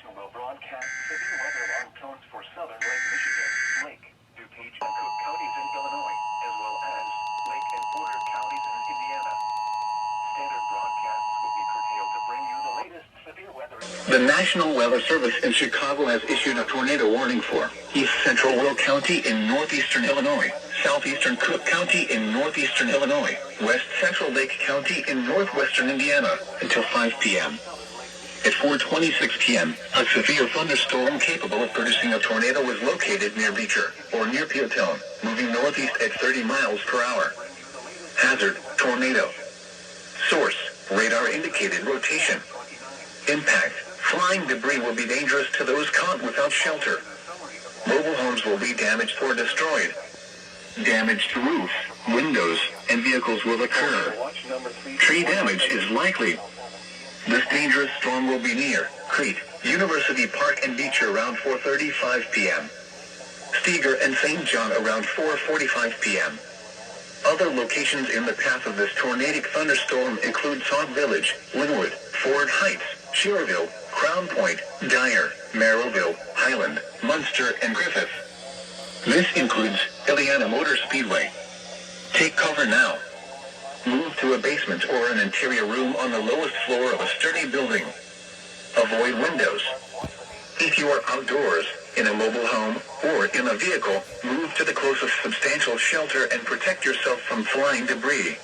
station will broadcast severe weather alarm tones for southern Lake Michigan, Lake, DuPage, and Cook counties in Illinois, as well as Lake and Porter counties in Indiana. Standard broadcasts will be curtailed to bring you the latest severe weather. The National Weather Service in Chicago has issued a tornado warning for East Central Will County in northeastern Illinois, southeastern Cook County in northeastern Illinois, west central Lake County in northwestern Indiana until 5 p.m. At 4:26 p.m., a severe thunderstorm capable of producing a tornado was located near Beecher, or near Peotone, moving northeast at 30 miles per hour. Hazard, tornado. Source, radar indicated rotation. Impact, flying debris will be dangerous to those caught without shelter. Mobile homes will be damaged or destroyed. Damage to roofs, windows, and vehicles will occur. Tree damage is likely. This dangerous storm will be near Crete, University Park and Beecher around 4:35 p.m. Steger and St. John around 4:45 p.m. Other locations in the path of this tornadic thunderstorm include Sauk Village, Linwood, Ford Heights, Schererville, Crown Point, Dyer, Merrillville, Highland, Munster, and Griffith. This includes Illiana Motor Speedway. Take cover now. Move to a basement or an interior room on the lowest floor of a sturdy building. Avoid windows. If you are outdoors, in a mobile home, or in a vehicle, move to the closest substantial shelter and protect yourself from flying debris.